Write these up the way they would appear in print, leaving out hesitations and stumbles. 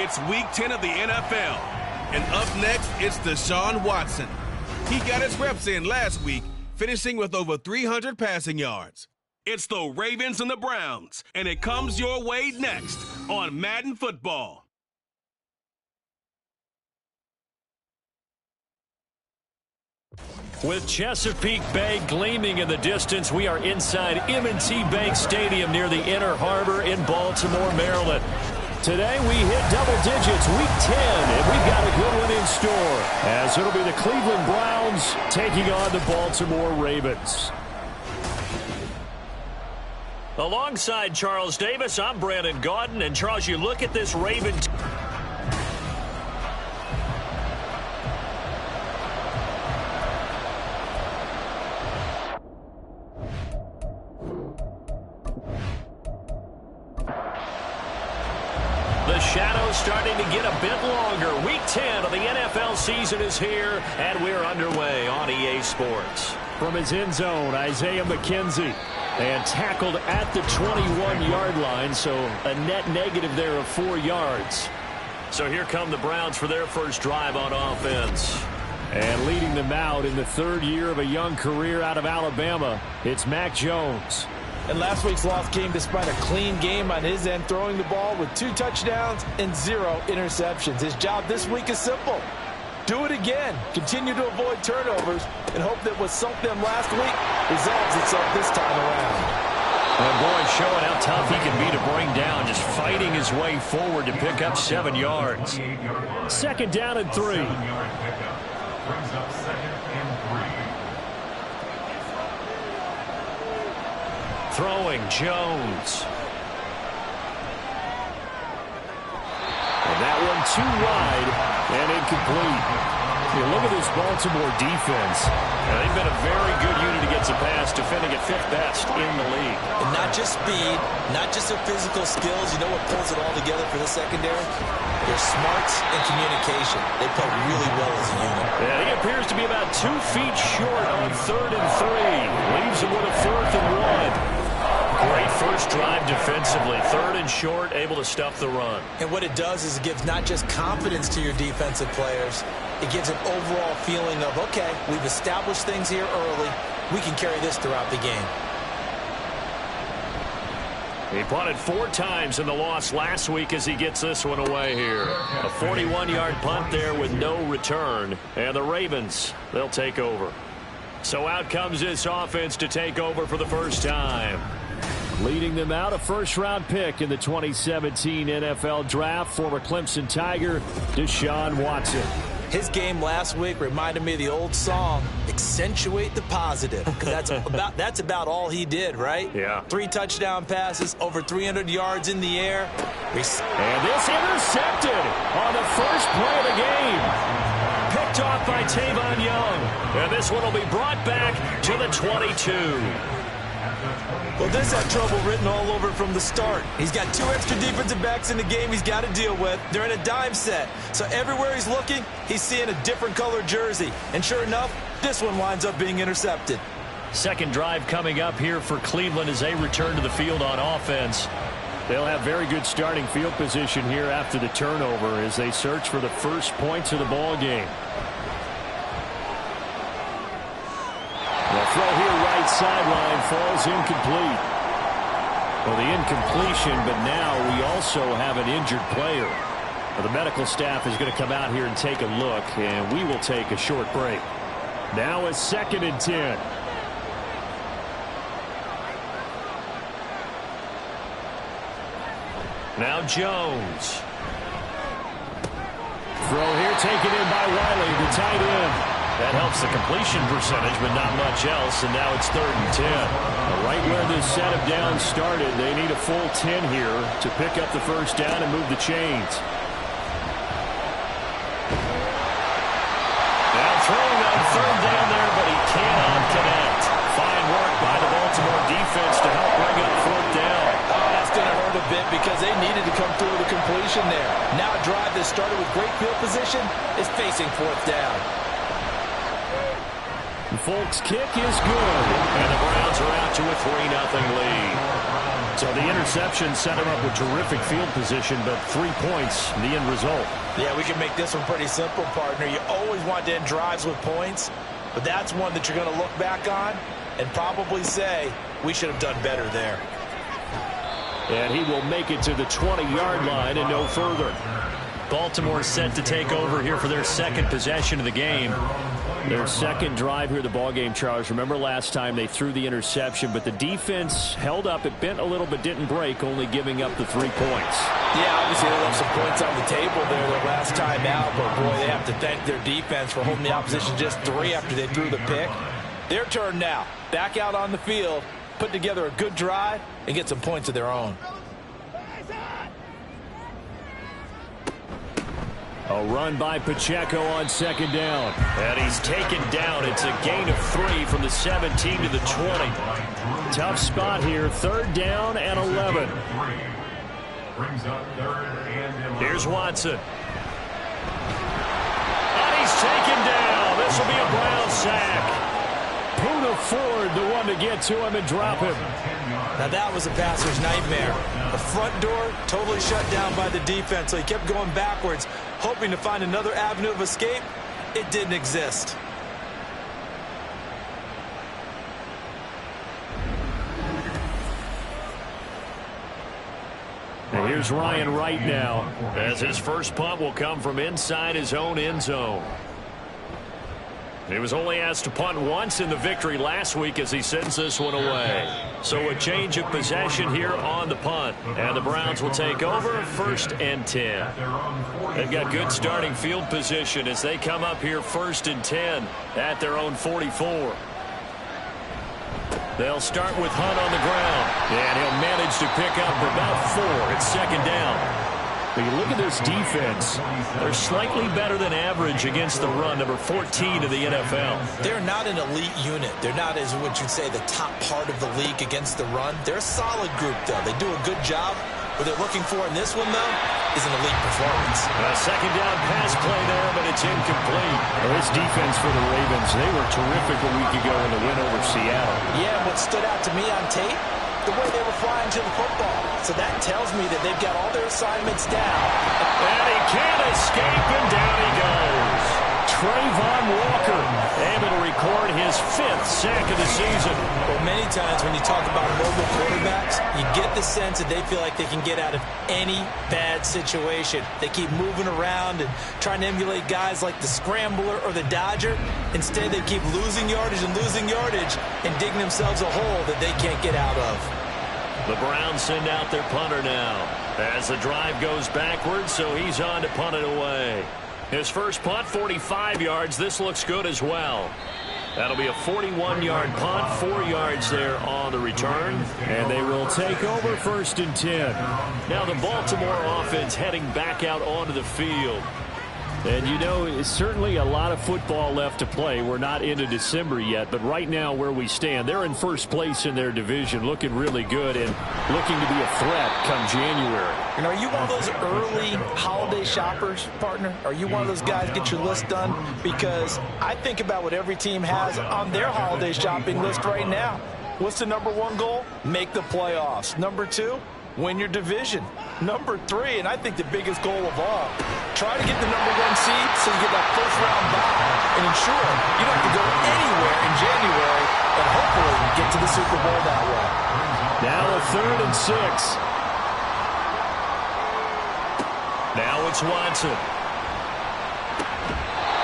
It's Week 10 of the NFL. And up next, it's Deshaun Watson. He got his reps in last week, finishing with over 300 passing yards. It's the Ravens and the Browns, and it comes your way next on Madden Football. With Chesapeake Bay gleaming in the distance, we are inside M&T Bank Stadium near the Inner Harbor in Baltimore, Maryland. Today we hit double digits, Week 10, and we've got a good one in store, as it'll be the Cleveland Browns taking on the Baltimore Ravens. Alongside Charles Davis, I'm Brandon Gaudin, and Charles, you look at this Raven team. The shadow's starting to get a bit longer. Week 10 of the NFL season is here, and we're underway on EA Sports. From his end zone, Isaiah McKenzie, and tackled at the 21-yard line, so a net negative there of 4 yards. So here come the Browns for their first drive on offense. And leading them out in the third year of a young career out of Alabama, it's Mac Jones. And last week's loss came despite a clean game on his end, throwing the ball with 2 touchdowns and 0 interceptions. His job this week is simple. Do it again. Continue to avoid turnovers and hope that what sunk them last week resolves itself this time around. And boy, showing how tough he can be to bring down, just fighting his way forward to pick up 7 yards. Second down and 3. Brings up second and 3. Throwing Jones. And that one too wide and incomplete. You look at this Baltimore defense. They've been a very good unit against the pass, defending at 5th best in the league. And not just speed, not just their physical skills. You know what pulls it all together for the secondary? Their smarts and communication. They play really well as a unit. Yeah, he appears to be about 2 feet short on 3rd and 3. Leaves him with a 4th and 1. Great first drive defensively. 3rd and short, able to stuff the run. And what it does is it gives not just confidence to your defensive players, it gives an overall feeling of, okay, we've established things here early. We can carry this throughout the game. He punted 4 times in the loss last week as he gets this one away here. A 41-yard punt there with no return. And the Ravens, they'll take over. So out comes this offense to take over for the first time. Leading them out, a first-round pick in the 2017 NFL Draft, former Clemson Tiger, Deshaun Watson. His game last week reminded me of the old song, accentuate the positive, because that's about all he did, right? Yeah. 3 touchdown passes, over 300 yards in the air. And this intercepted on the first play of the game. Picked off by Tavon Young. And this one will be brought back to the 22. Well, this had trouble written all over from the start. He's got 2 extra defensive backs in the game he's got to deal with. They're in a dime set. So everywhere he's looking, he's seeing a different color jersey. And sure enough, this one winds up being intercepted. Second drive coming up here for Cleveland as they return to the field on offense. They'll have very good starting field position here after the turnover as they search for the first points of the ball game. The throw here right sideline falls incomplete. Well, the incompletion, but now we also have an injured player. Well, the medical staff is going to come out here and take a look, and we will take a short break. Now a 2nd and 10. Now Jones. Throw here taken in by Wiley, the tight end. That helps the completion percentage, but not much else, and now it's 3rd and 10. Right where this set of downs started, they need a full 10 here to pick up the first down and move the chains. Now throwing on 3rd down there, but he cannot connect. Fine work by the Baltimore defense to help bring up 4th down. Oh, that's going to hurt a bit because they needed to come through with a completion there. Now a drive that started with great field position is facing 4th down. Folks' kick is good, and the Browns are out to a 3-0 lead. So the interception set him up with terrific field position, but 3 points, the end result. Yeah, we can make this one pretty simple, partner. You always want to end drives with points, but that's one that you're going to look back on and probably say, we should have done better there. And he will make it to the 20-yard line and no further. Baltimore set to take over here for their second possession of the game. Their second drive here of the ballgame, Charles. Remember last time they threw the interception, but the defense held up. It bent a little but didn't break, only giving up the 3 points. Yeah, obviously they left some points on the table there the last time out, but boy, they have to thank their defense for holding the opposition just 3 after they threw the pick. Their turn now. Back out on the field, put together a good drive, and get some points of their own. A run by Pacheco on second down. And he's taken down. It's a gain of 3 from the 17 to the 20. Tough spot here. 3rd down and 11. Here's Watson. And he's taken down. This will be a Brown sack. Poona Ford, the one to get to him and drop him. Now that was a passer's nightmare. The front door totally shut down by the defense, so he kept going backwards, hoping to find another avenue of escape. It didn't exist. And here's Ryan Wright now, as his first punt will come from inside his own end zone. He was only asked to punt once in the victory last week as he sends this one away. So a change of possession here on the punt. And the Browns will take over 1st and 10. They've got good starting field position as they come up here 1st and 10 at their own 44. They'll start with Hunt on the ground. And he'll manage to pick up about 4. It's 2nd down. When you look at this defense, they're slightly better than average against the run, number 14 of the NFL. They're not an elite unit. They're not, as what you'd say, the top part of the league against the run. They're a solid group, though. They do a good job. What they're looking for in this one, though, is an elite performance. A 2nd down pass play there, but it's incomplete. Well, this defense for the Ravens, they were terrific a week ago in the win over Seattle. Yeah, what stood out to me on tape, the way they were flying to the football. So that tells me that they've got all their assignments down. And he can't escape, and down he goes. Trayvon Walker able to record his 5th sack of the season. Well, many times when you talk about mobile quarterbacks, you get the sense that they feel like they can get out of any bad situation. They keep moving around and trying to emulate guys like the Scrambler or the Dodger. Instead, they keep losing yardage and digging themselves a hole that they can't get out of. The Browns send out their punter now as the drive goes backwards, so he's on to punt it away. His first punt, 45 yards. This looks good as well. That'll be a 41-yard punt, 4 yards there on the return. And they will take over 1st and 10. Now the Baltimore offense heading back out onto the field. And, you know, it's certainly a lot of football left to play. We're not into December yet, but right now where we stand, they're in 1st place in their division, looking really good and looking to be a threat come January. And are you one of those early holiday shoppers, partner? Are you one of those guys get your list done? Because I think about what every team has on their holiday shopping list right now. What's the number 1 goal? Make the playoffs. Number 2? Win your division. Number 3, and I think the biggest goal of all, try to get the number 1 seed so you get that 1st round bye and ensure you don't have to go anywhere in January and hopefully get to the Super Bowl that way. Now a 3rd and 6. Now it's Watson.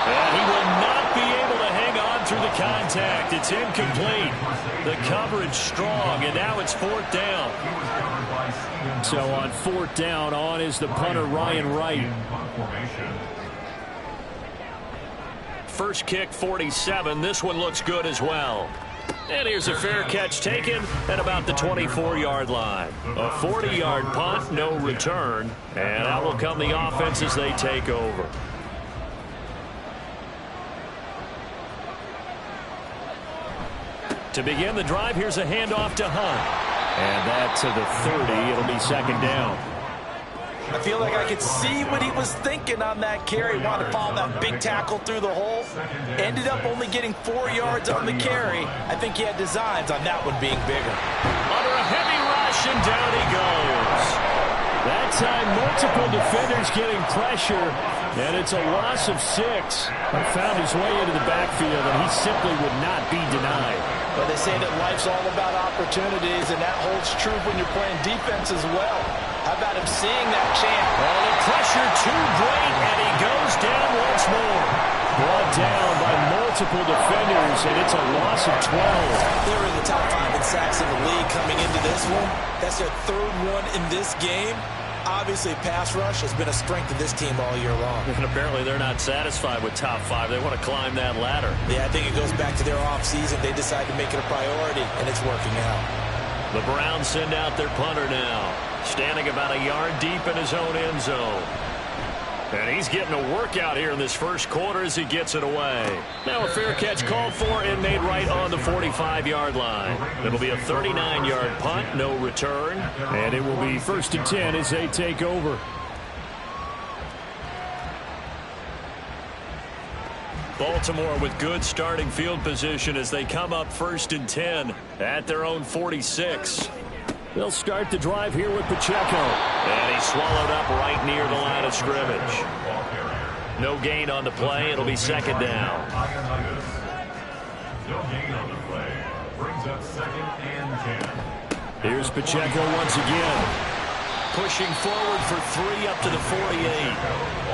And he will not be able to hang on through the contact. It's incomplete. The coverage strong, and now it's 4th down. So on 4th down, on is the punter, Ryan Wright. First kick, 47. This one looks good as well. And here's a fair catch taken at about the 24-yard line. A 40-yard punt, no return. And out will come the offense as they take over. To begin the drive, here's a handoff to Hunt. And that to the 30. It'll be 2nd down. I feel like I could see what he was thinking on that carry. Wanted to follow that big tackle through the hole. Ended up only getting 4 yards on the carry. I think he had designs on that one being bigger. Under a heavy rush, rush, and down he goes. That time, multiple defenders getting pressure, and it's a loss of 6. He found his way into the backfield, and he simply would not be denied. But they say that life's all about opportunities, and that holds true when you're playing defense as well. How about him seeing that chance? Oh, the pressure too great, and he goes down once more. Brought down by multiple defenders, and it's a loss of 12. They're in the top 5 in sacks in the league coming into this one. That's their 3rd one in this game. Obviously, pass rush has been a strength of this team all year long. And apparently they're not satisfied with top 5. They want to climb that ladder. Yeah, I think it goes back to their offseason. They decide to make it a priority, and it's working out. The Browns send out their punter now, standing about a yard deep in his own end zone. And he's getting a workout here in this first quarter as he gets it away. Now a fair catch called for and made right on the 45-yard line. It'll be a 39-yard punt, no return. And it will be 1st and 10 as they take over. Baltimore with good starting field position as they come up 1st and 10 at their own 46. They'll start the drive here with Pacheco. And he's swallowed up right near the line of scrimmage. No gain on the play. It'll be 2nd down. No gain on the play. Brings up 2nd and 10. Here's Pacheco once again. Pushing forward for 3 up to the 48.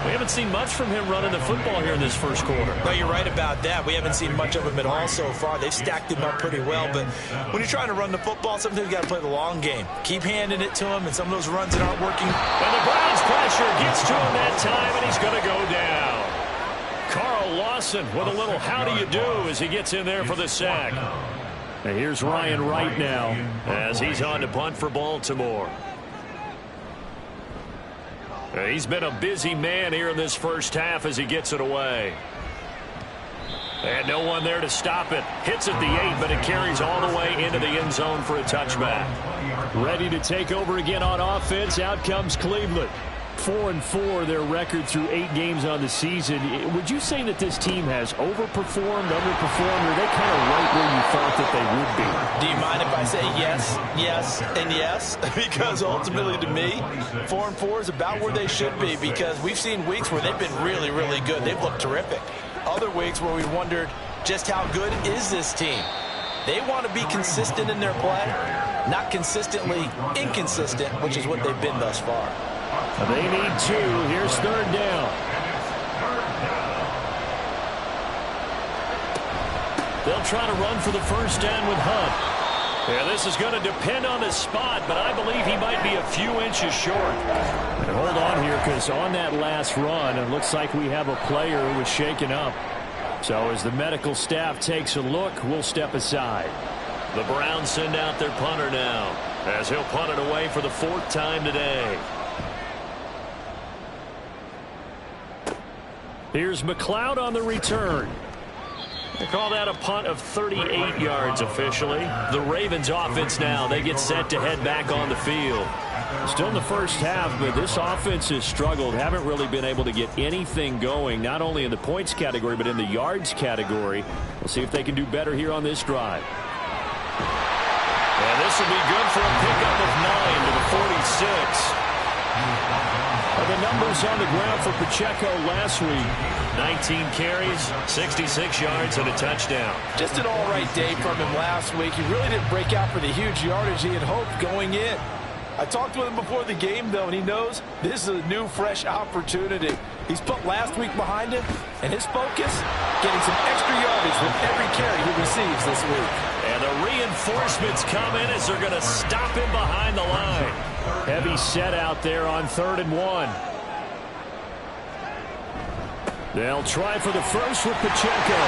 We haven't seen much from him running the football here in this first quarter. No, you're right about that. We haven't seen much of him at all so far. They've stacked him up pretty well, but when you're trying to run the football, sometimes you got to play the long game. Keep handing it to him, and some of those runs that aren't working. And the Browns pressure gets to him that time, and he's going to go down. Carl Lawson with a little how do you do as he gets in there for the sack. And here's Ryan Wright now as he's on to punt for Baltimore. He's been a busy man here in this first half as he gets it away. And no one there to stop it. Hits at the 8, but it carries all the way into the end zone for a touchback. Ready to take over again on offense. Out comes Cleveland. 4-4 their record through 8 games on the season. Would you say that this team has overperformed, underperformed, or are they kind of right where you thought that they would be? Do you mind if I say yes, yes, and yes? Because ultimately to me, 4-4 is about where they should be, because we've seen weeks where they've been really, really good. They've looked terrific. Other weeks where we wondered just how good is this team. They want to be consistent in their play, not consistently inconsistent, which is what they've been thus far. They need 2. Here's 3rd down. They'll try to run for the first down with Hunt. Yeah, this is going to depend on the spot, but I believe he might be a few inches short. And hold on here, because on that last run, it looks like we have a player who was shaken up. So as the medical staff takes a look, we'll step aside. The Browns send out their punter now, as he'll punt it away for the 4th time today. Here's McLeod on the return. They call that a punt of 38 yards officially. The Ravens offense now, they get set to head back on the field. Still in the first half, but this offense has struggled. Haven't really been able to get anything going, not only in the points category, but in the yards category. We'll see if they can do better here on this drive. And this will be good for a pickup of 9 to the 46. The numbers on the ground for Pacheco last week. 19 carries, 66 yards, and a touchdown. Just an all-right day from him last week. He really didn't break out for the huge yardage he had hoped going in. I talked with him before the game, though, and he knows this is a new, fresh opportunity. He's put last week behind him, and his focus, getting some extra yardage with every carry he receives this week. And the reinforcements come in as they're going to stop him behind the line. Heavy set out there on 3rd and 1. They'll try for the first with Pacheco.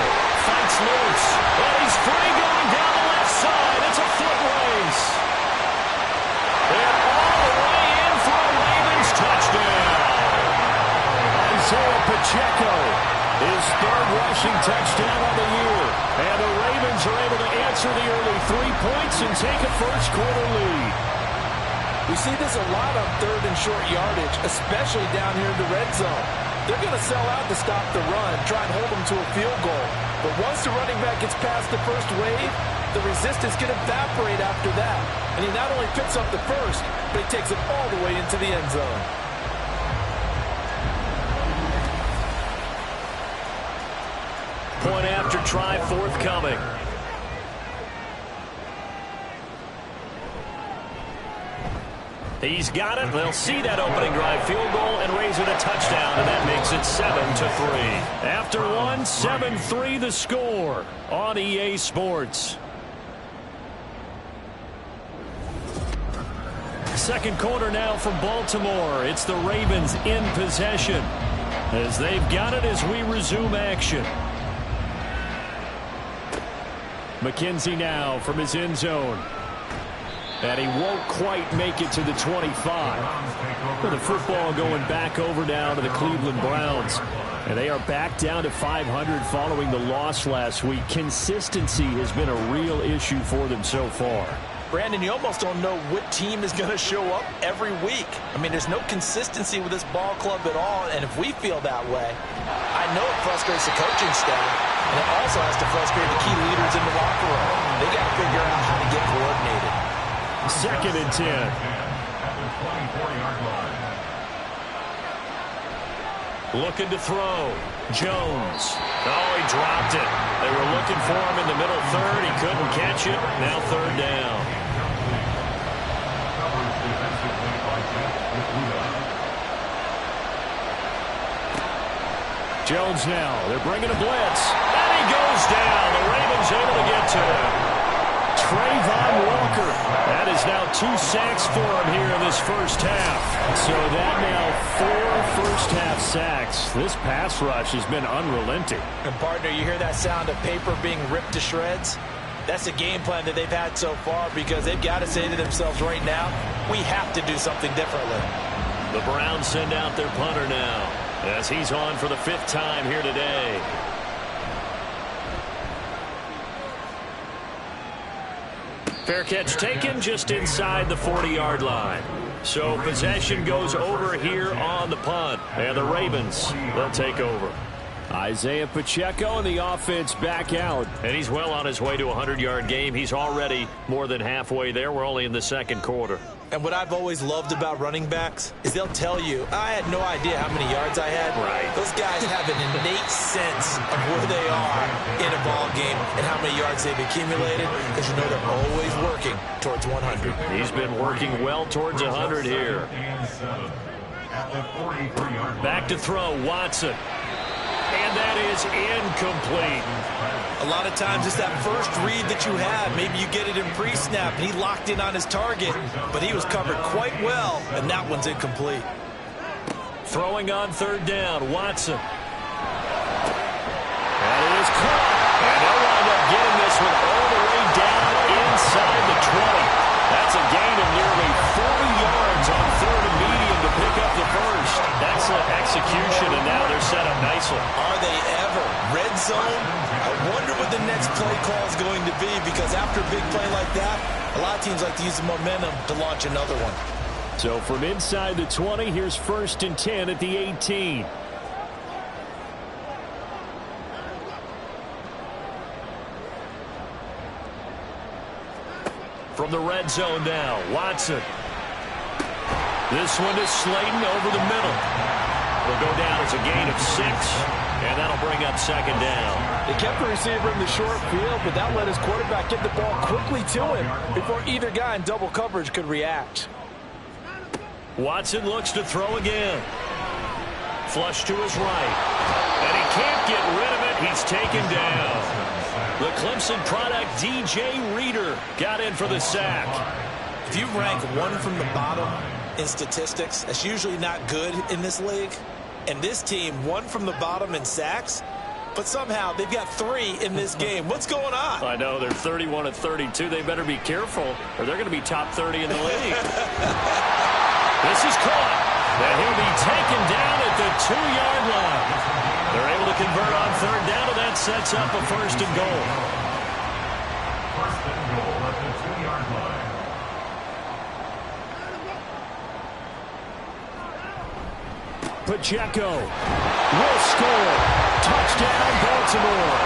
Fights loose. And he's free going down the left side. It's a foot race. And all the way in for a Ravens touchdown. Isaiah Pacheco, his 3rd rushing touchdown of the year. And the Ravens are able to answer the early 3 points and take a first quarter lead. We see this a lot on 3rd and short yardage, especially down here in the red zone. They're going to sell out to stop the run, try and hold them to a field goal. But once the running back gets past the first wave, the resistance can evaporate after that. And he not only picks up the first, but he takes it all the way into the end zone. Point after try forthcoming. He's got it. They'll see that opening drive field goal and raise it a touchdown, and that makes it 7-3. After one, 7-3 the score on EA Sports. Second quarter now from Baltimore. It's the Ravens in possession as they've got it as we resume action. McKenzie now from his end zone. And he won't quite make it to the 25. With the football going back over now to the Cleveland Browns. And they are back down to 500 following the loss last week. Consistency has been a real issue for them so far. Brandon, you almost don't know what team is going to show up every week. I mean, there's no consistency with this ball club at all. And if we feel that way, I know it frustrates the coaching staff. And it also has to frustrate the key leaders in the locker room. They got to figure out how to get coordinated. Second and 10. Looking to throw. Jones. Oh, he dropped it. They were looking for him in the middle third. He couldn't catch it. Now third down. Jones now. They're bringing a blitz. And he goes down. The Ravens able to get to him. Trayvon Walker. That is now 2 sacks for him here in this first half. So that now 4 first-half sacks. This pass rush has been unrelenting. And, partner, you hear that sound of paper being ripped to shreds? That's the game plan that they've had so far because they've got to say to themselves right now, we have to do something differently. The Browns send out their punter now as he's on for the 5th time here today. Fair catch taken just inside the 40-yard line. So possession goes over here on the punt. And the Ravens, they'll take over. Isaiah Pacheco and the offense back out. And he's well on his way to a 100-yard game. He's already more than halfway there. We're only in the second quarter. And what I've always loved about running backs is they'll tell you, I had no idea how many yards I had. Right. Those guys have an innate sense of where they are in a ball game and how many yards they've accumulated because you know they're always working towards 100. He's been working well towards 100 here. Back to throw, Watson. And that is incomplete. A lot of times it's that first read that you have. Maybe you get it in pre-snap, and he locked in on his target, but he was covered quite well, and that one's incomplete. Throwing on third down, Watson. And it is caught. And they'll wind up getting this one all the way down inside the 20. That's a gain of nearly 40 yards on third and medium to pick up the first. Excellent execution, and now they're set up nicely. Are they ever? Red zone? I wonder what the next play call is going to be because after a big play like that, a lot of teams like to use the momentum to launch another one. So from inside the 20, here's 1st and 10 at the 18. From the red zone now, Watson. This one is Slayton over the middle. Will go down as a gain of 6, and that'll bring up second down. They kept the receiver in the short field, but that let his quarterback get the ball quickly to him before either guy in double coverage could react. Watson looks to throw again. Flush to his right. And he can't get rid of it. He's taken down. The Clemson product, DJ Reader, got in for the sack. If you rank one from the bottom in statistics, that's usually not good in this league. And this team, one from the bottom in sacks, but somehow they've got 3 in this game. What's going on? I know, they're 31 of 32. They better be careful, or they're going to be top 30 in the league. This is caught, and he'll be taken down at the 2-yard line. They're able to convert on third down, and that sets up a 1st and goal. 1st and goal at the 2-yard line. Pacheco will score. Touchdown, Baltimore.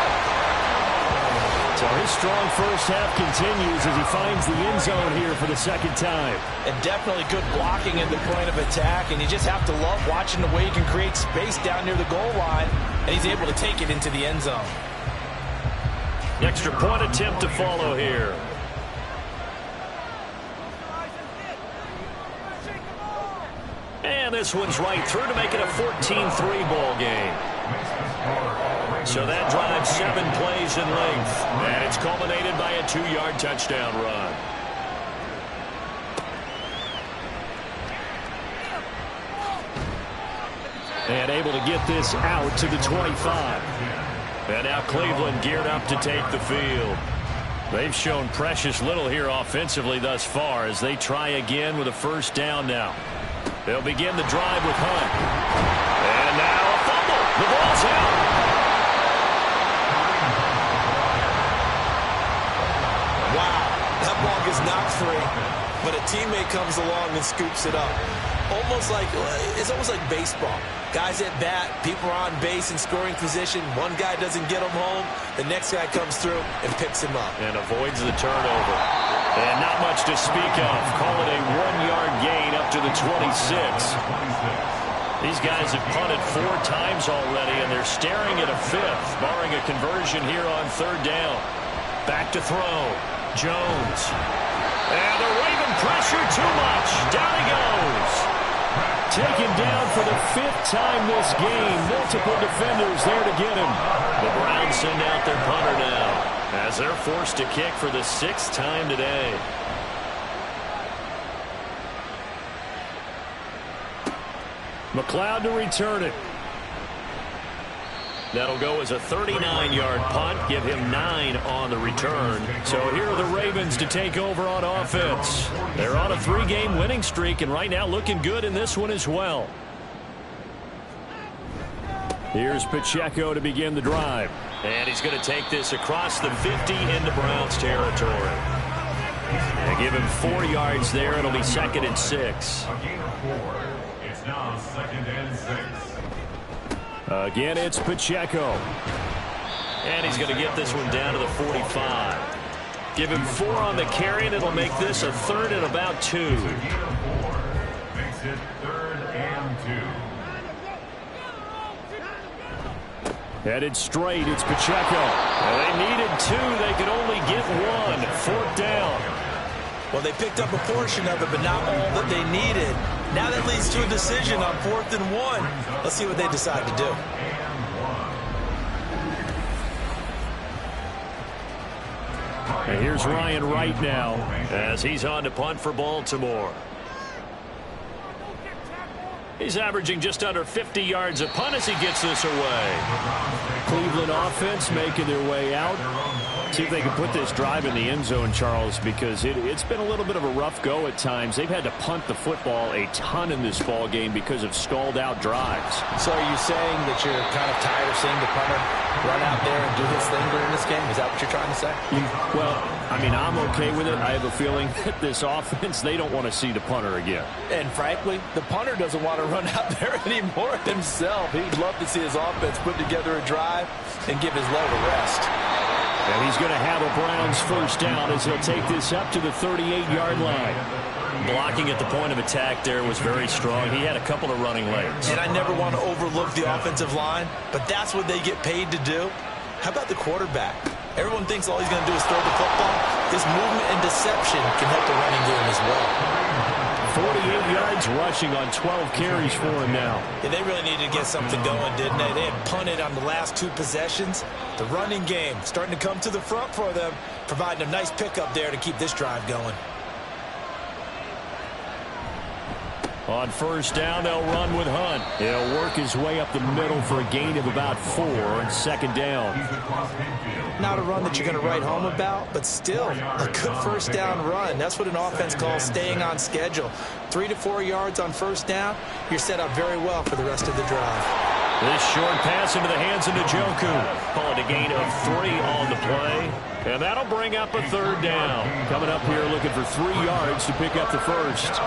So his strong first half continues as he finds the end zone here for the second time. And definitely good blocking at the point of attack, and you just have to love watching the way he can create space down near the goal line, and he's able to take it into the end zone. Extra point attempt to follow here. And this one's right through to make it a 14-3 ball game. So that drives 7 plays in length, and it's culminated by a 2-yard touchdown run. And able to get this out to the 25. And now Cleveland geared up to take the field. They've shown precious little here offensively thus far as they try again with a first down now. They'll begin the drive with Hunt. And now a fumble. The ball's out. Wow, that ball gets knocked free, but a teammate comes along and scoops it up. It's almost like baseball. Guys at bat, people are on base in scoring position. One guy doesn't get him home. The next guy comes through and picks him up. And avoids the turnover. And not much to speak of. Call it a 1-yard gain up to the 26. These guys have punted 4 times already, and they're staring at a 5th, barring a conversion here on 3rd down. Back to throw. Jones. And the Raven pressure too much. Down he goes. Taken down for the 5th time this game. Multiple defenders there to get him. The Browns send out their punter now as they're forced to kick for the 6th time today. McLeod to return it. That'll go as a 39-yard punt, give him 9 on the return. So here are the Ravens to take over on offense. They're on a 3-game winning streak, and right now looking good in this one as well. Here's Pacheco to begin the drive. And he's going to take this across the 50 into Browns territory. They give him 4 yards there. It'll be 2nd and 6. A gain of 4. It's now 2nd and 6. Again, it's Pacheco. And he's going to get this one down to the 45. Give him 4 on the carry, and it'll make this a 3rd and about 2. It's a gain of 4. Makes it 3rd and 2. Headed straight, it's Pacheco. Well, they needed 2. They could only get 1. 4th down. Well, they picked up a portion of it, but not all that they needed. Now that leads to a decision on 4th and 1. Let's see what they decide to do. And here's Ryan Wright now as he's on to punt for Baltimore. He's averaging just under 50 yards a punt as he gets this away. Cleveland offense making their way out. See if they can put this drive in the end zone, Charles, because it's been a little bit of a rough go at times. They've had to punt the football a ton in this ball game because of stalled out drives. So are you saying that you're kind of tired of seeing the punter run out there and do his thing during this game? Is that what you're trying to say? Well, I mean, I'm okay with it. I have a feeling that this offense, they don't want to see the punter again. And frankly, the punter doesn't want to run out there anymore himself. He'd love to see his offense put together a drive and give his leg a rest. And he's going to have a Browns first down as he'll take this up to the 38-yard line. Blocking at the point of attack there was very strong. He had a couple of running lanes. And I never want to overlook the offensive line, but that's what they get paid to do. How about the quarterback? Everyone thinks all he's going to do is throw the football. His movement and deception can help the running game as well. 48 yards rushing on 12 carries for him now. Yeah, they really needed to get something going, didn't they? They had punted on the last 2 possessions. The running game starting to come to the front for them, providing a nice pickup there to keep this drive going. On first down, they'll run with Hunt. He'll work his way up the middle for a gain of about 4 on 2nd down. Not a run that you're going to write home about, but still a good first down run. That's what an offense calls staying on schedule. 3 to 4 yards on first down, you're set up very well for the rest of the drive. This short pass into the hands of Njoku. Call it a gain of 3 on the play. And that'll bring up a 3rd down. Coming up here looking for 3 yards to pick up the first.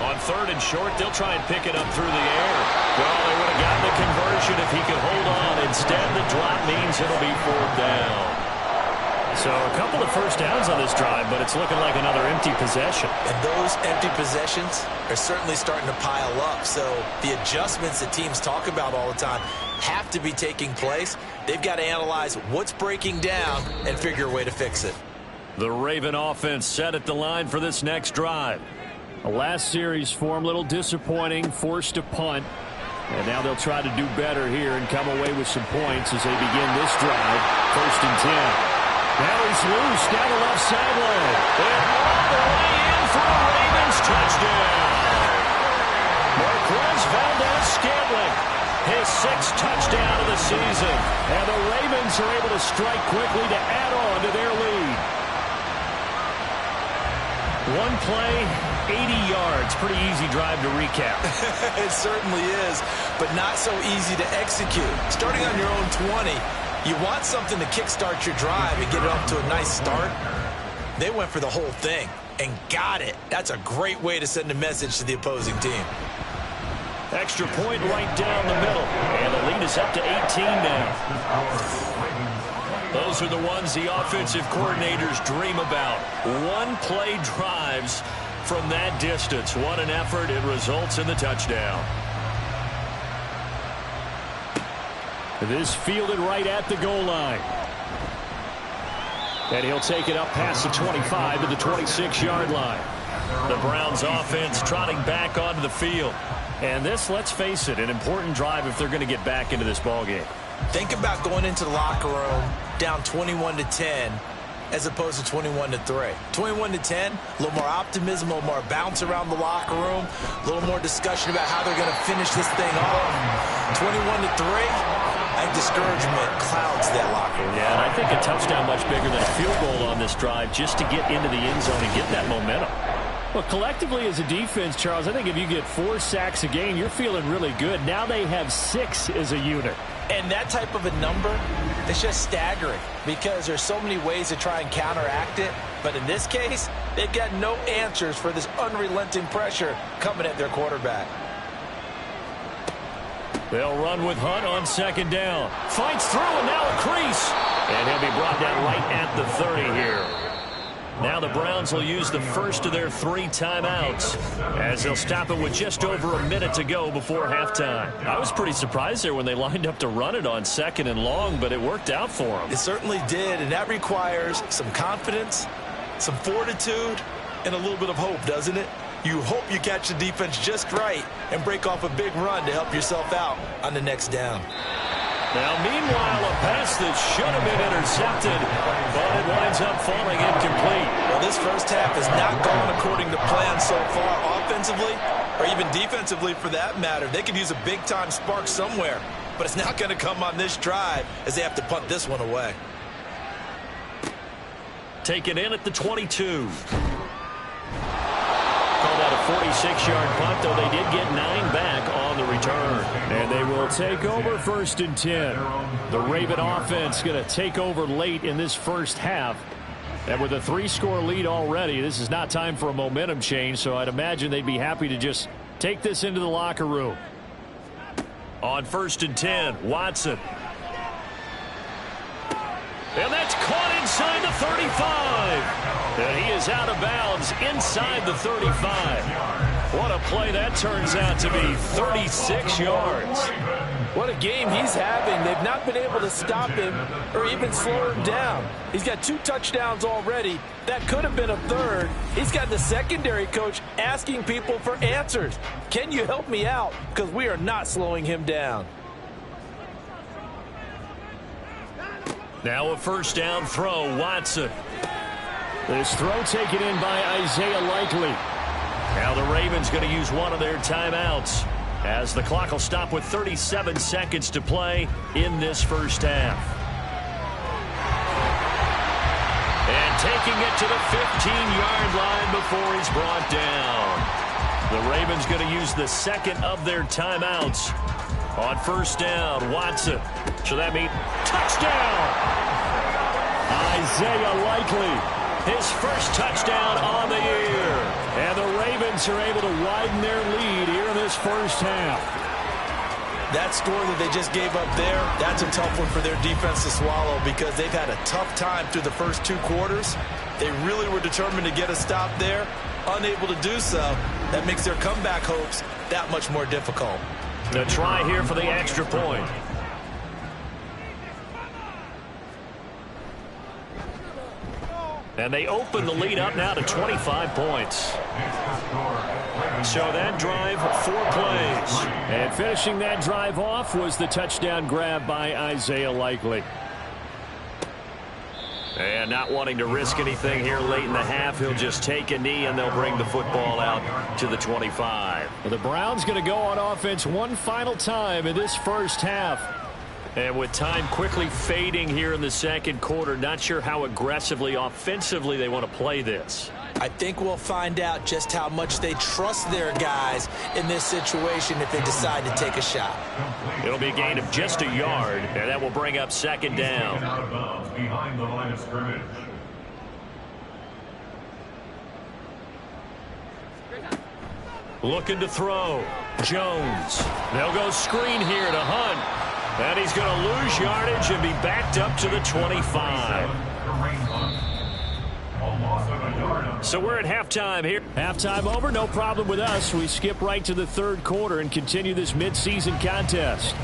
On On 3rd and short, they'll try and pick it up through the air. Well, they would have gotten the conversion if he could hold on. Instead, the drop means it'll be 4th down. So a couple of first downs on this drive, but it's looking like another empty possession. And those empty possessions are certainly starting to pile up. So the adjustments that teams talk about all the time have to be taking place. They've got to analyze what's breaking down and figure a way to fix it. The Raven offense set at the line for this next drive. The last series form, a little disappointing, forced a punt. And now they'll try to do better here and come away with some points as they begin this drive. 1st and 10. Now he's loose down the left sideline. And all the way in for a Ravens touchdown. Marquez Valdez-Scantling, his 6th touchdown of the season. And the Ravens are able to strike quickly to add on to their lead. One play, 80 yards. Pretty easy drive to recap. It certainly is, but not so easy to execute. Starting on your own 20, you want something to kickstart your drive and get it off to a nice start. They went for the whole thing and got it. That's a great way to send a message to the opposing team. Extra point right down the middle. And the lead is up to 18 now. Those are the ones the offensive coordinators dream about. One-play drives from that distance. What an effort. It results in the touchdown. This fielded right at the goal line. And he'll take it up past the 25 to the 26-yard line. The Browns offense trotting back onto the field. And this, let's face it, an important drive if they're going to get back into this ballgame. Think about going into the locker room down 21-10 as opposed to 21-3. 21-10, a little more optimism, a little more bounce around the locker room, a little more discussion about how they're going to finish this thing off. 21-3. I think discouragement clouds that locker room. Yeah, and I think a touchdown much bigger than a field goal on this drive just to get into the end zone and get that momentum. Well, collectively as a defense, Charles, I think if you get 4 sacks a game, you're feeling really good. Now they have 6 as a unit. And that type of a number, it's just staggering because there's so many ways to try and counteract it. But in this case, they've got no answers for this unrelenting pressure coming at their quarterback. They'll run with Hunt on 2nd down. Fights through and now a crease. And he'll be brought down right at the 30 here. Now the Browns will use the first of their 3 timeouts as they'll stop it with just over a minute to go before halftime. I was pretty surprised there when they lined up to run it on 2nd and long, but it worked out for them. It certainly did, and that requires some confidence, some fortitude, and a little bit of hope, doesn't it? You hope you catch the defense just right and break off a big run to help yourself out on the next down. Now, meanwhile, a pass that should have been intercepted, but it winds up falling incomplete. Well, this first half has not gone according to plan so far offensively or even defensively for that matter. They could use a big-time spark somewhere, but it's not going to come on this drive as they have to punt this one away. Taken in at the 22. Called out a 46-yard punt, though they did get 9 back on the return. And they will take over 1st and 10. The Raven offense going to take over late in this first half. And with a 3-score lead already, this is not time for a momentum change, so I'd imagine they'd be happy to just take this into the locker room. On 1st and 10, Watson. And that's caught inside the 35. And he is out of bounds inside the 35. What a play that turns out to be, 36 yards. What a game he's having. They've not been able to stop him or even slow him down. He's got 2 touchdowns already. That could have been a 3rd. He's got the secondary coach asking people for answers. Can you help me out? Because we are not slowing him down. Now a 1st down throw, Watson. This throw taken in by Isaiah Likely. Now the Ravens going to use one of their timeouts as the clock will stop with 37 seconds to play in this first half. And taking it to the 15-yard line before he's brought down. The Ravens going to use the 2nd of their timeouts. On 1st down, Watson. So that means touchdown! Isaiah Likely, his first touchdown on the year. And the Ravens are able to widen their lead here in this first half. That score that they just gave up there, that's a tough one for their defense to swallow because they've had a tough time through the first 2 quarters. They really were determined to get a stop there, unable to do so. That makes their comeback hopes that much more difficult. The try here for the extra point. And they open the lead up now to 25 points. So that drive, 4 plays. And finishing that drive off was the touchdown grab by Isaiah Likely. And not wanting to risk anything here late in the half, he'll just take a knee and they'll bring the football out to the 25. Well, the Browns going to go on offense one final time in this first half. And with time quickly fading here in the second quarter, not sure how aggressively, offensively they want to play this. I think we'll find out just how much they trust their guys in this situation if they decide to take a shot. It'll be a gain of just a yard, and that will bring up second down. Out of bounds behind the line of scrimmage. Looking to throw. Jones. They'll go screen here to Hunt. And he's going to lose yardage and be backed up to the 25. So we're at halftime here. Halftime over, no problem with us. We skip right to the third quarter and continue this midseason contest.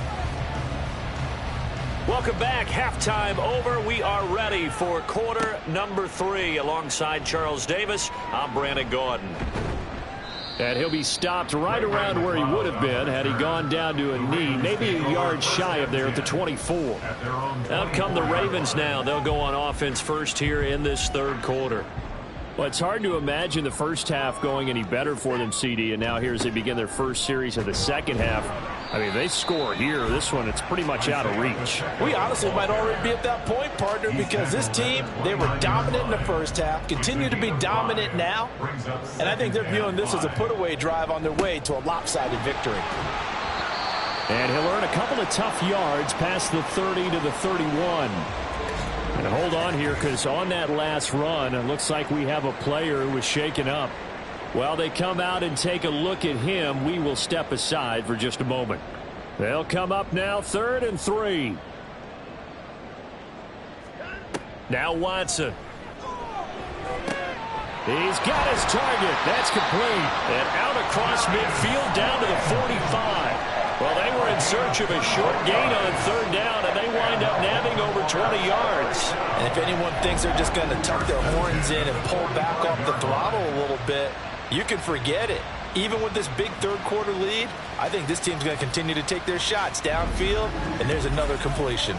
Welcome back. Halftime over. We are ready for quarter number 3. Alongside Charles Davis, I'm Brandon Gordon. And he'll be stopped right around where he would have been had he gone down to a knee, maybe a yard shy of there at the 24. Out come the Ravens now. They'll go on offense first here in this third quarter. Well, it's hard to imagine the first half going any better for them, CD, and now here as they begin their first series of the second half. I mean, they score here. This one, it's pretty much out of reach. We honestly might already be at that point, partner, because this team, they were dominant in the first half, continue to be dominant now, and I think they're viewing this as a put-away drive on their way to a lopsided victory. And he'll earn a couple of tough yards past the 30 to the 31. And hold on here, because on that last run, it looks like we have a player who was shaken up. While they come out and take a look at him, we will step aside for just a moment. They'll come up now, 3rd and 3. Now Watson. He's got his target. That's complete. And out across midfield down to the 45. Well, they were in search of a short gain on 3rd down, and they wind up nabbing over 20 yards. And if anyone thinks they're just going to tuck their horns in and pull back off the throttle a little bit, you can forget it. Even with this big third quarter lead, I think this team's going to continue to take their shots downfield, and there's another completion.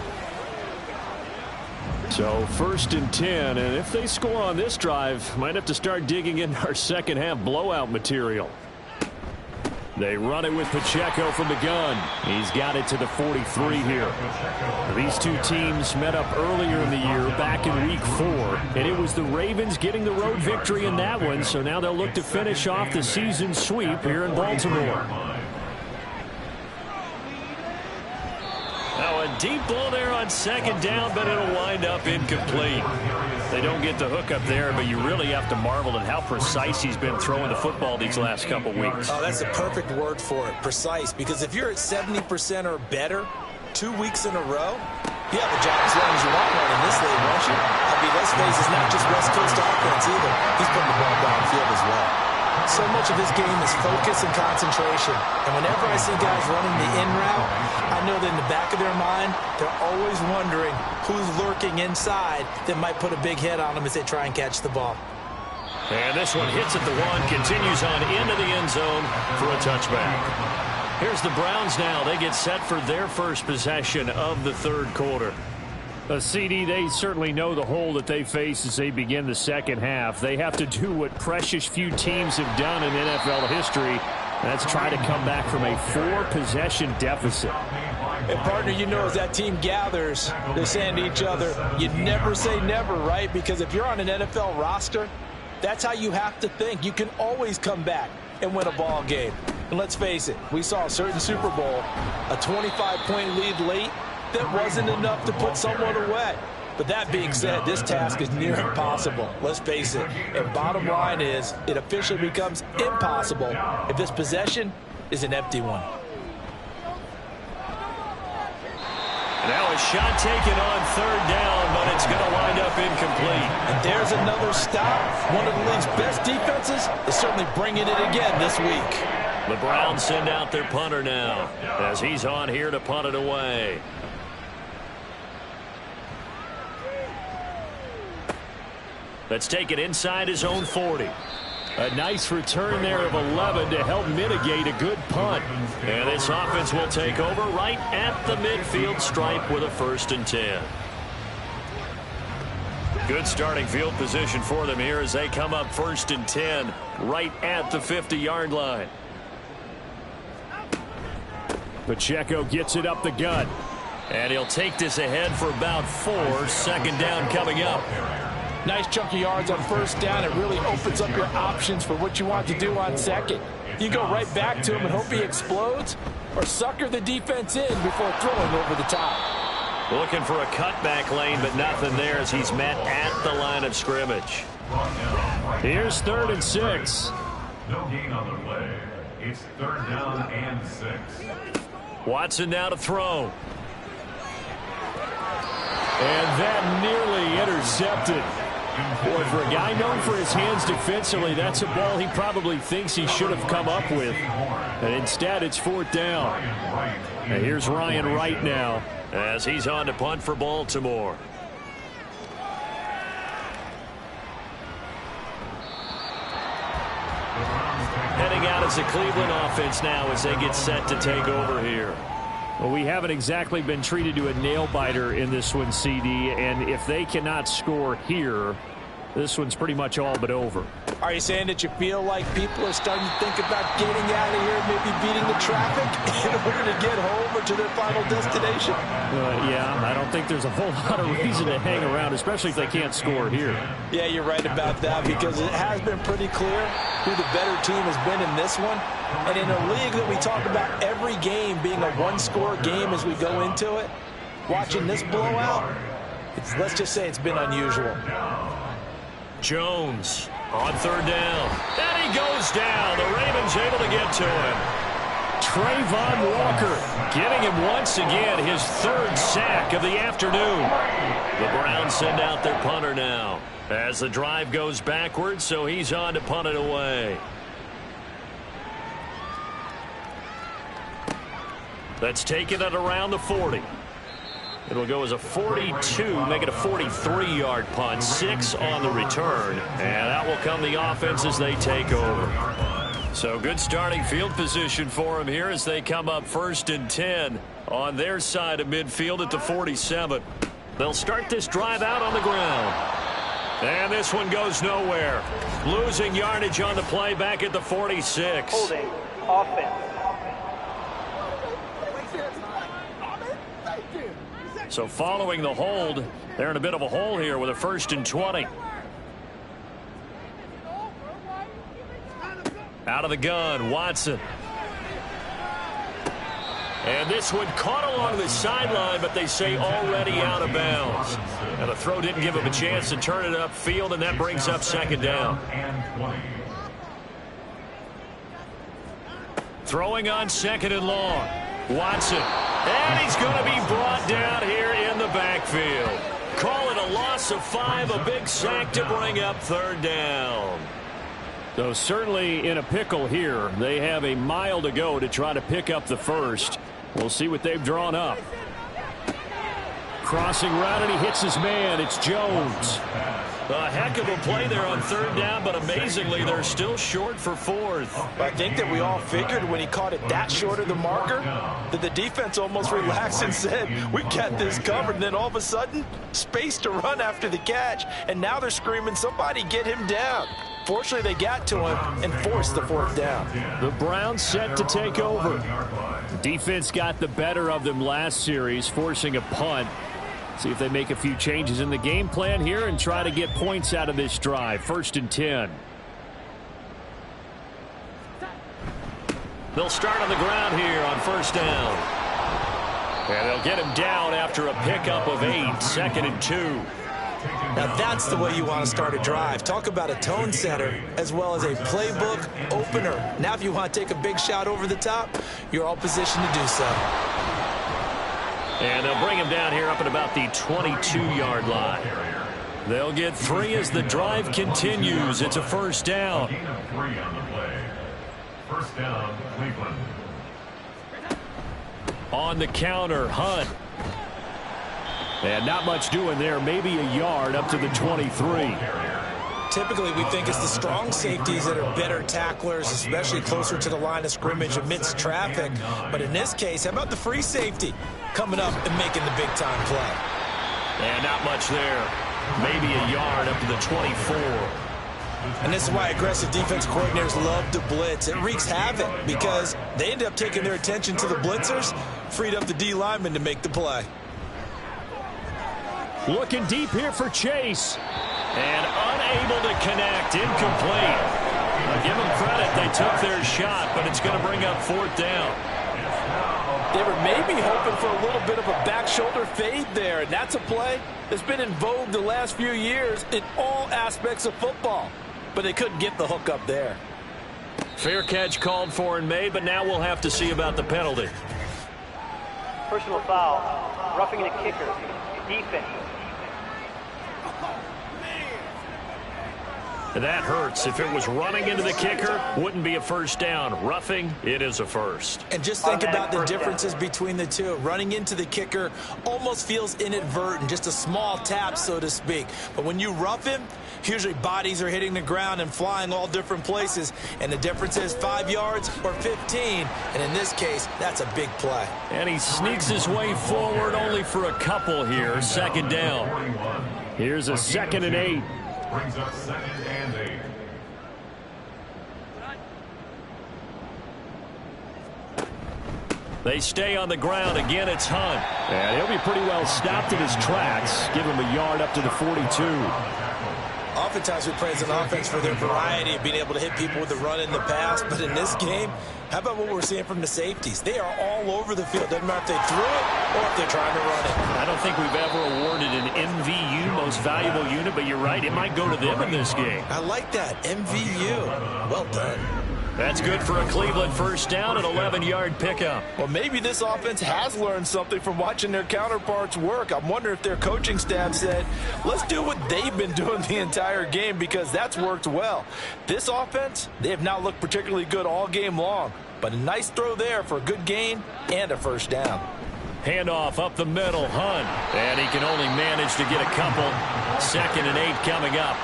So 1st and 10, and if they score on this drive, might have to start digging in our second half blowout material. They run it with Pacheco from the gun. He's got it to the 43 here. These two teams met up earlier in the year, back in week 4. And it was the Ravens getting the road victory in that one. So now they'll look to finish off the season sweep here in Baltimore. Now a deep ball there on 2nd down, but it'll wind up incomplete. They don't get the hook up there, but you really have to marvel at how precise he's been throwing the football these last couple weeks. Oh, that's the perfect word for it, precise. Because if you're at 70% or better 2 weeks in a row, you have a job as long as you want one in this league, won't you? I mean, let's face it, it's not just West Coast offense either. He's putting the ball downfield as well. So much of this game is focus and concentration. And whenever I see guys running the in route, I know that in the back of their mind, they're always wondering who's lurking inside that might put a big hit on them as they try and catch the ball. And this one hits at the 1, continues on into the end zone for a touchback. Here's the Browns now. They get set for their first possession of the third quarter. CD, they certainly know the hole that they face as they begin the second half. They have to do what precious few teams have done in NFL history. That's try to come back from a 4-possession deficit. And partner, you know, as that team gathers, they're saying to each other, you never say never, right? Because if you're on an NFL roster, that's how you have to think. You can always come back and win a ball game. And let's face it, we saw a certain Super Bowl, a 25-point lead late, that wasn't enough to put someone away. But that being said, this task is near impossible. Let's face it. And bottom line is, it officially becomes impossible if this possession is an empty one. Now a shot taken on third down, but it's going to wind up incomplete. And there's another stop. One of the league's best defenses is certainly bringing it again this week. The Browns send out their punter now as he's on here to punt it away. Let's take it inside his own 40. A nice return there of 11 to help mitigate a good punt. And this offense will take over right at the midfield stripe with a 1st and 10. Good starting field position for them here as they come up 1st and 10 right at the 50-yard line. Pacheco gets it up the gut. And he'll take this ahead for about 4. 2nd down coming up. Nice chunk of yards on 1st down. It really opens up your options for what you want to do on 2nd. You go right back to him and hope he explodes, or sucker the defense in before throwing over the top. Looking for a cutback lane, but nothing there as he's met at the line of scrimmage. Here's 3rd and 6. No gain on the play. It's 3rd down and 6. Watson now to throw. And that nearly intercepted. Boy, for a guy known for his hands defensively, that's a ball he probably thinks he should have come up with. And instead, it's 4th down. And here's Ryan Wright now as he's on to punt for Baltimore. Heading out as the Cleveland offense now as they get set to take over here. Well, we haven't exactly been treated to a nail-biter in this one, CD, and if they cannot score here, this one's pretty much all but over. Are you saying that you feel like people are starting to think about getting out of here, maybe beating the traffic in order to get home or to their final destination? Yeah, I don't think there's a whole lot of reason to hang around, especially if they can't score here. Yeah, you're right about that, because it has been pretty clear who the better team has been in this one. And in a league that we talk about every game being a one-score game as we go into it, watching this blowout, let's just say it's been unusual. Jones on 3rd down. And he goes down. The Ravens able to get to him. Trayvon Walker getting him once again his 3rd sack of the afternoon. The Browns send out their punter now as the drive goes backwards, so he's on to punt it away. That's taken at around the 40. It'll go as a 42, make it a 43-yard punt, 6 on the return, and out will come the offense as they take over. So good starting field position for them here as they come up 1st and 10 on their side of midfield at the 47. They'll start this drive out on the ground. And this one goes nowhere. Losing yardage on the play back at the 46. Holding offense. So following the hold, they're in a bit of a hole here with a 1st and 20. Out of the gun, Watson. And this one caught along the sideline, but they say already out of bounds. And the throw didn't give him a chance to turn it upfield, and that brings up 2nd down. Throwing on 2nd and long. Watson. And he's going to be brought down here in the backfield. Call it a loss of 5, a big sack to bring up 3rd down. So certainly in a pickle here. They have a mile to go to try to pick up the 1st. We'll see what they've drawn up. Crossing route, and he hits his man. It's Jones. A heck of a play there on 3rd down, but amazingly, they're still short for 4th. I think that we all figured when he caught it that short of the marker that the defense almost relaxed and said, we got this covered. And then all of a sudden, space to run after the catch. And now they're screaming, somebody get him down. Fortunately, they got to him and forced the 4th down. The Browns set to take over. Defense got the better of them last series, forcing a punt. See if they make a few changes in the game plan here and try to get points out of this drive. 1st and 10. They'll start on the ground here on 1st down. And they'll get him down after a pickup of 8, 2nd and 2. Now that's the way you want to start a drive. Talk about a tone setter as well as a playbook opener. Now if you want to take a big shot over the top, you're all positioned to do so. And they'll bring him down here up at about the 22-yard line. They'll get 3 as the drive continues. It's a first down. Gain of 3 on the play. First down, Cleveland. On the counter, Hunt. And not much doing there. Maybe a yard up to the 23. Typically, we think it's the strong safeties that are better tacklers, especially closer to the line of scrimmage amidst traffic. But in this case, how about the free safety coming up and making the big-time play? And not much there. Maybe a yard up to the 24. And this is why aggressive defense coordinators love to blitz. It wreaks havoc because they end up taking their attention to the blitzers, freed up the D lineman to make the play. Looking deep here for Chase. And unable to connect. Incomplete. I'll give them credit. They took their shot, but it's going to bring up 4th down. They were maybe hoping for a little bit of a back shoulder fade there, and that's a play that's been in vogue the last few years in all aspects of football. But they couldn't get the hook up there. Fair catch called for and made, but now we'll have to see about the penalty. Personal foul, roughing the kicker, defense. That hurts. If it was running into the kicker, wouldn't be a first down. Roughing, it is a first. And just think about the differences between the two. Running into the kicker almost feels inadvertent, just a small tap, so to speak. But when you rough him, usually bodies are hitting the ground and flying all different places. And the difference is 5 yards or 15. And in this case, that's a big play. And he sneaks his way forward only for a couple here. 2nd down. Here's a 2nd and 8. Brings up 2nd and 8. They stay on the ground. Again, it's Hunt. And he'll be pretty well stopped in his tracks. Give him a yard up to the 42. Oftentimes we praise an offense for their variety of being able to hit people with the run in the pass. But in this game, how about what we're seeing from the safeties? They are all over the field. Doesn't matter if they threw it or if they're trying to run it. I don't think we've ever awarded an MVU, most valuable unit, but you're right. It might go to them in this game. I like that. MVU. Well done. That's good for a Cleveland first down, an 11-yard pickup. Well, maybe this offense has learned something from watching their counterparts work. I'm wondering if their coaching staff said, let's do what they've been doing the entire game because that's worked well. This offense, they have not looked particularly good all game long, but a nice throw there for a good gain and a first down. Handoff up the middle, Hunt. And he can only manage to get a couple. 2nd and 8 coming up.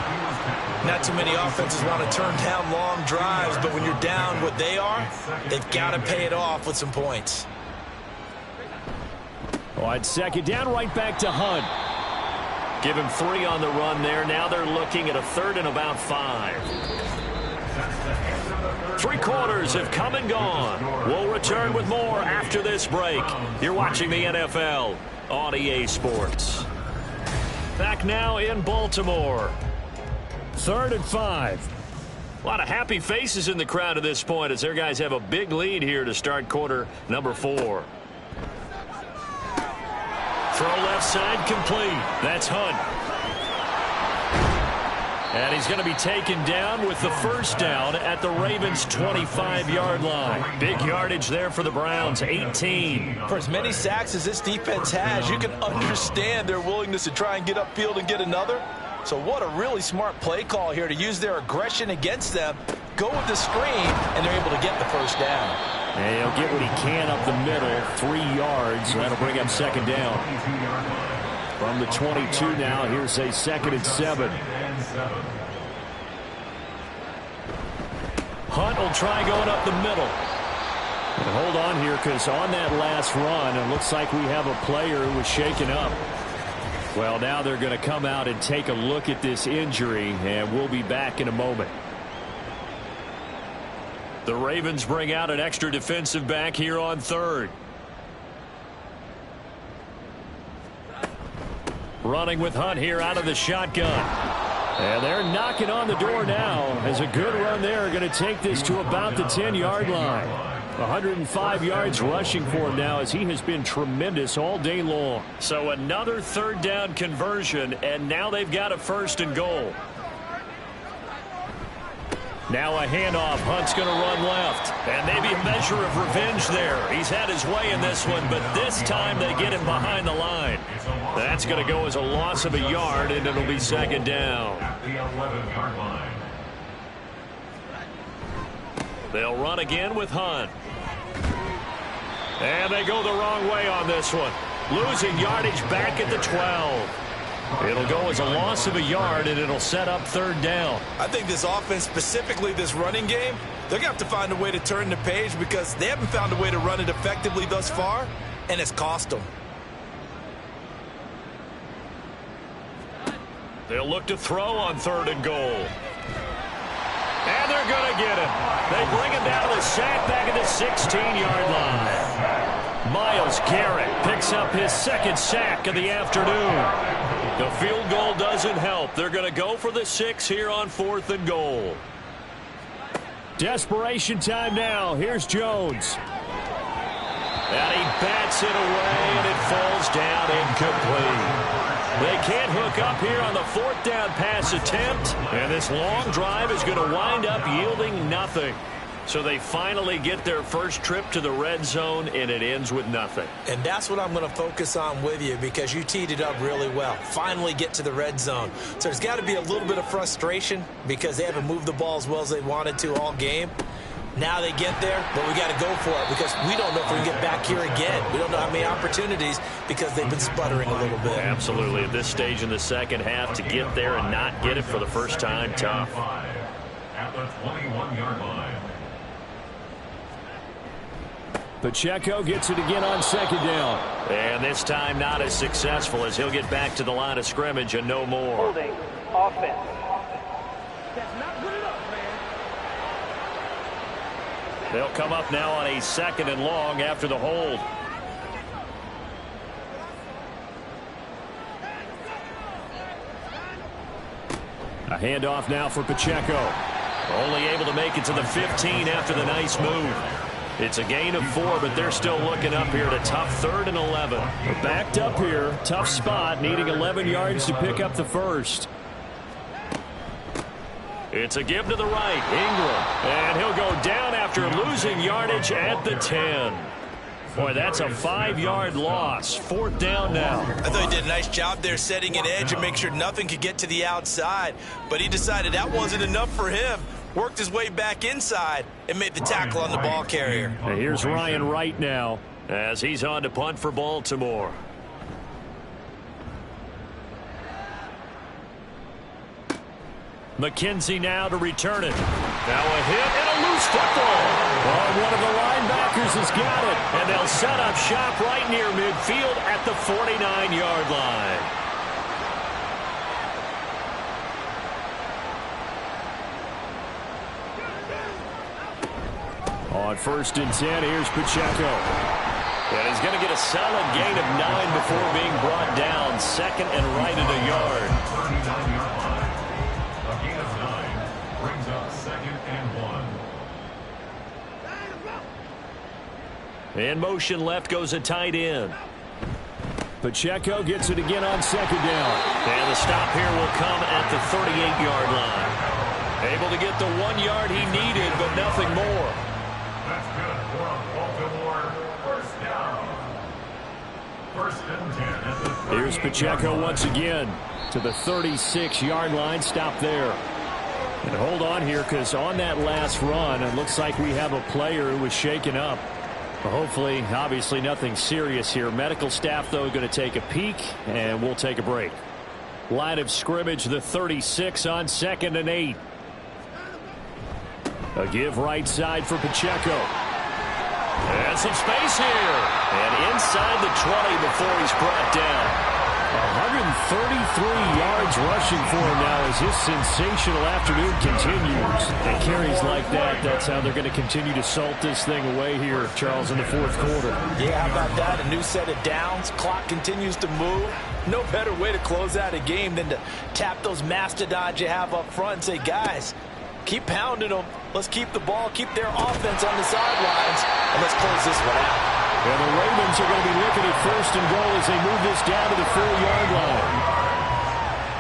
Not too many offenses want to turn down long drives, but when you're down what they are, they've got to pay it off with some points. On 2nd down, right back to Hunt. Give him 3 on the run there. Now they're looking at a 3rd and about 5. 3 quarters have come and gone. We'll return with more after this break. You're watching the NFL on EA Sports. Back now in Baltimore. 3rd and 5. A lot of happy faces in the crowd at this point as their guys have a big lead here to start quarter number 4. Throw left side complete. That's Hunt. And he's going to be taken down with the first down at the Ravens' 25-yard line. Big yardage there for the Browns, 18. For as many sacks as this defense has, you can understand their willingness to try and get upfield and get another. So what a really smart play call here to use their aggression against them, go with the screen, and they're able to get the first down. And he'll get what he can up the middle, 3 yards. So that'll bring up 2nd down. From the 22 now, here's a 2nd and 7. Hunt will try going up the middle. And hold on here because on that last run, it looks like we have a player who was shaken up. Well, now they're going to come out and take a look at this injury, and we'll be back in a moment. The Ravens bring out an extra defensive back here on 3rd. Running with Hunt here out of the shotgun. And they're knocking on the door now as a good run there. Going to take this to about the 10-yard line. 105 yards rushing for him now as he has been tremendous all day long. So another third down conversion, and now they've got a 1st and goal. Now a handoff. Hunt's going to run left. And maybe a measure of revenge there. He's had his way in this one, but this time they get him behind the line. That's going to go as a loss of a yard, and it'll be 2nd down. At the 11-yard line. They'll run again with Hunt. And they go the wrong way on this one. Losing yardage back at the 12. It'll go as a loss of a yard, and it'll set up 3rd down. I think this offense, specifically this running game, they're going to have to find a way to turn the page because they haven't found a way to run it effectively thus far, and it's cost them. They'll look to throw on 3rd and goal. And they're going to get him. They bring him down to the sack back at the 16-yard line. Myles Garrett picks up his 2nd sack of the afternoon. The field goal doesn't help. They're going to go for the 6 here on 4th and goal. Desperation time now. Here's Jones. And he bats it away, and it falls down incomplete. They can't hook up here on the 4th down pass attempt, and this long drive is going to wind up yielding nothing. So they finally get their first trip to the red zone, and it ends with nothing. And that's what I'm going to focus on with you because you teed it up really well. Finally get to the red zone. So there's got to be a little bit of frustration because they haven't moved the ball as well as they wanted to all game. Now they get there, but we got to go for it because we don't know if we can get back here again. We don't know how many opportunities because they've been sputtering a little bit. Absolutely. At this stage in the second half, to get there and not get it for the first time, tough. At the 21-yard line. Pacheco gets it again on 2nd down. And this time not as successful as he'll get back to the line of scrimmage and no more. Holding offense. They'll come up now on a 2nd and long after the hold. A handoff now for Pacheco. Only able to make it to the 15 after the nice move. It's a gain of 4, but they're still looking up here at a tough 3rd and 11. They're backed up here. Tough spot, needing 11 yards to pick up the 1st. It's a give to the right, Ingram. And he'll go down after losing yardage at the 10. Boy, that's a 5-yard loss. 4th down now. I thought he did a nice job there setting an edge and make sure nothing could get to the outside. But he decided that wasn't enough for him. Worked his way back inside and made the tackle on the ball carrier. And here's Ryan Wright now as he's on to punt for Baltimore. McKenzie now to return it. Now a hit and a loose football. Oh, one of the linebackers has got it. And they'll set up shop right near midfield at the 49-yard line. On 1st and 10, here's Pacheco. And he's going to get a solid gain of 9 before being brought down. 2nd and right at a yard. 39-yard line. A gain of 9 brings up 2nd and 1. In motion left goes a tight end. Pacheco gets it again on 2nd down. And the stop here will come at the 38-yard line. Able to get the 1 yard he needed, but nothing more. That's good for a Baltimore 1st down. 1st and 10 at the 38. Here's Pacheco once again to the 36-yard line. Stop there. And hold on here because on that last run, it looks like we have a player who was shaken up. Hopefully, obviously nothing serious here. Medical staff, though, going to take a peek, and we'll take a break. Line of scrimmage, the 36 on 2nd and 8. A give right side for Pacheco. And some space here. And inside the 20 before he's brought down. 133 yards rushing for him now as his sensational afternoon continues. And carries like that, that's how they're going to continue to salt this thing away here, Charles, in the 4th quarter. Yeah, how about that? A new set of downs. Clock continues to move. No better way to close out a game than to tap those mastodons you have up front and say, guys, Keep pounding them. Let's keep the ball, keep their offense on the sidelines, and let's close this one out. And the Ravens are going to be looking at first and goal as they move this down to the 4-yard line.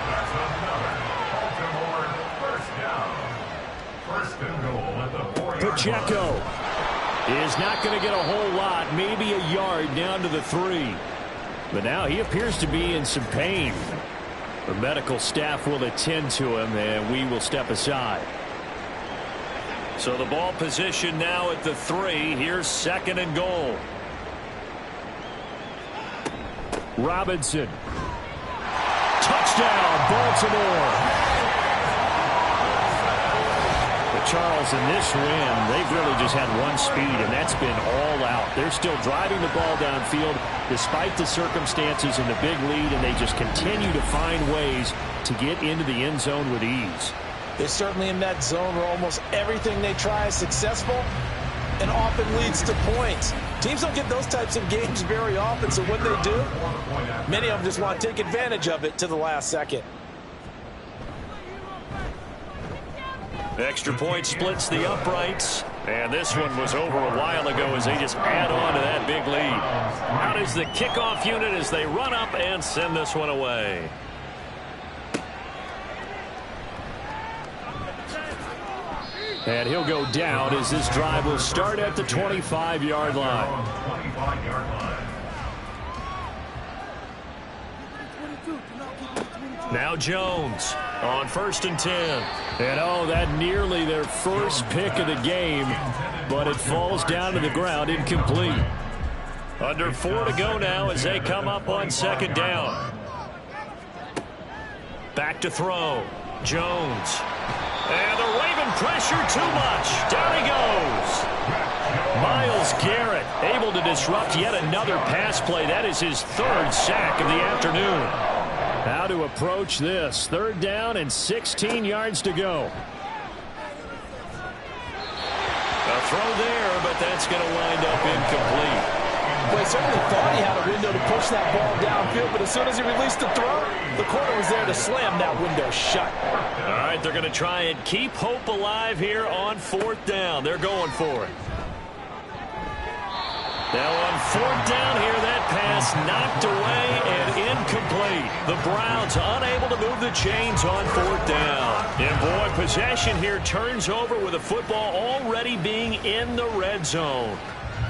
That's another Baltimore first down. First and goal at the 4-yard line. Pacheco is not going to get a whole lot, maybe a yard down to the 3. But now he appears to be in some pain. The medical staff will attend to him, and we will step aside. So the ball position now at the 3. Here's second and goal. Robinson. Touchdown, Baltimore. But Charles, in this win, they've really just had one speed, and that's been all out. They're still driving the ball downfield despite the circumstances and the big lead, and they just continue to find ways to get into the end zone with ease. They're certainly in that zone where almost everything they try is successful and often leads to points. Teams don't get those types of games very often, so when they do, many of them just want to take advantage of it to the last second. Extra point splits the uprights, and this one was over a while ago as they just add on to that big lead. Out is the kickoff unit as they run up and send this one away. And he'll go down as this drive will start at the 25-yard line. Now Jones on 1st and 10. And oh, that nearly their first pick of the game, but it falls down to the ground incomplete. Under 4 to go now as they come up on 2nd down. Back to throw. Jones. And the Raven pressure too much. Down he goes. Myles Garrett able to disrupt yet another pass play. That is his 3rd sack of the afternoon. How to approach this. 3rd down and 16 yards to go. A throw there, but that's going to wind up incomplete. Well, he certainly thought he had a window to push that ball downfield, but as soon as he released the throw, the corner was there to slam that window shut. All right, they're going to try and keep hope alive here on 4th down. They're going for it. Now on 4th down here, that pass knocked away and incomplete. The Browns unable to move the chains on 4th down. And boy, possession here turns over with the football already being in the red zone.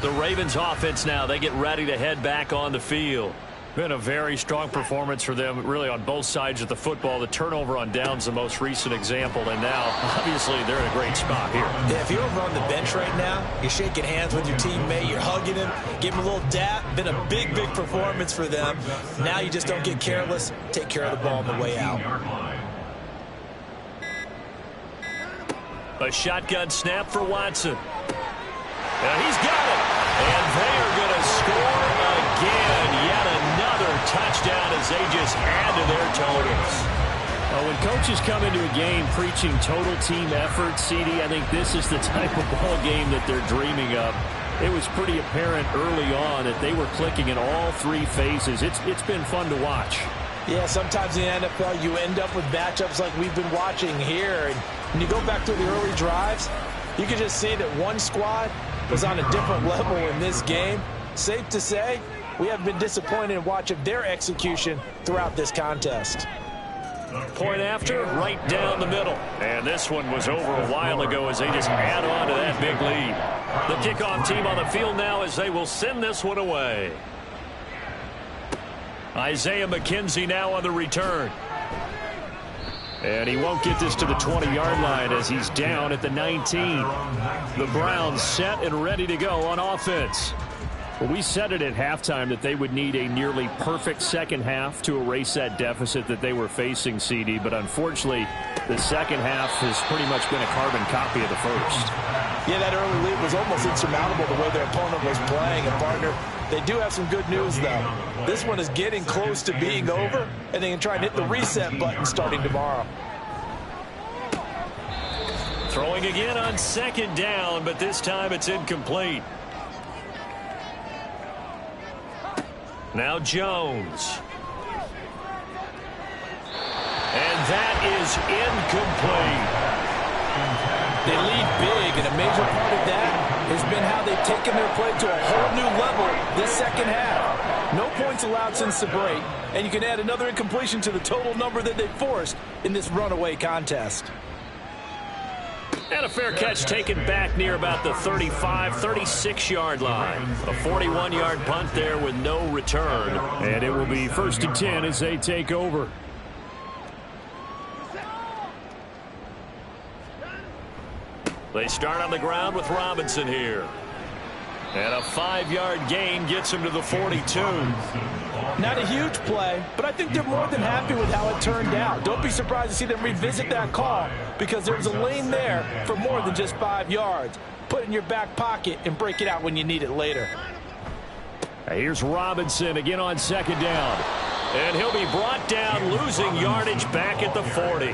The Ravens offense now, they get ready to head back on the field. Been a very strong performance for them, really, on both sides of the football. The turnover on downs, the most recent example, and now, obviously, they're in a great spot here. Yeah, if you're over on the bench right now, you're shaking hands with your teammate, you're hugging him, giving him a little dap. Been a big, big performance for them. Now you just don't get careless. Take care of the ball on the way out. A shotgun snap for Watson. He's got it. And they are going to score again. Yet another touchdown as they just add to their totals. When coaches come into a game preaching total team effort, CD, I think this is the type of ball game that they're dreaming of. It was pretty apparent early on that they were clicking in all 3 phases. It's been fun to watch. Yeah, sometimes in the NFL you end up with matchups like we've been watching here. And when you go back to the early drives, you can just see that one squad was on a different level in this game. Safe to say, we have been disappointed in watching their execution throughout this contest. Point after, right down the middle. And this one was over a while ago as they just add on to that big lead. The kickoff team on the field now as they will send this one away. Isaiah McKenzie now on the return. And he won't get this to the 20-yard line as he's down at the 19. The Browns set and ready to go on offense. Well, we said it at halftime that they would need a nearly perfect second half to erase that deficit that they were facing, CD. But unfortunately, the second half has pretty much been a carbon copy of the first. Yeah, that early lead was almost insurmountable the way their opponent was playing. And, partner, they do have some good news, though. This one is getting close to being over, and they can try and hit the reset button starting tomorrow. Throwing again on 2nd down, but this time it's incomplete. Now Jones. And that is incomplete. They lead big, and a major part of that has been how they've taken their play to a whole new level this second half. No points allowed since the break, and you can add another incompletion to the total number that they forced in this runaway contest. And a fair catch taken back near about the 35, 36-yard line. A 41-yard punt there with no return. And it will be 1st and 10 as they take over. They start on the ground with Robinson here. And a 5-yard gain gets him to the 42. Not a huge play, but I think they're more than happy with how it turned out. Don't be surprised to see them revisit that call because there was a lane there for more than just 5 yards. Put it in your back pocket and break it out when you need it later. Here's Robinson again on 2nd down. And he'll be brought down, losing yardage back at the 40.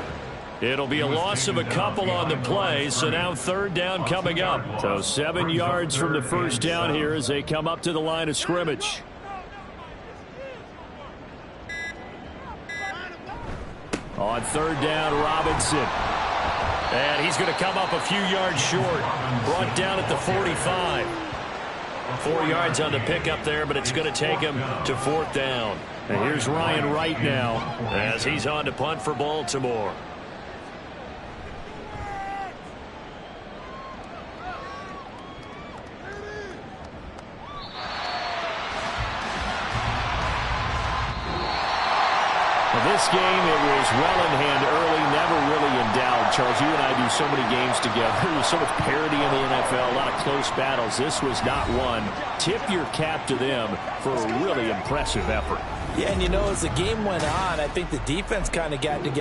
It'll be a loss of a couple on the play, so now 3rd down coming up. So 7 yards from the 1st down here as they come up to the line of scrimmage. On 3rd down, Robinson. And he's going to come up a few yards short. Brought down at the 45. 4 yards on the pickup there, but it's going to take him to 4th down. And here's Ryan Wright now as he's on to punt for Baltimore. This game, it was well in hand early, never really in doubt. Charles, you and I do so many games together. There's so much parity in the NFL, a lot of close battles. This was not one. Tip your cap to them for a really impressive effort. Yeah, and you know, as the game went on, I think the defense kind of got together.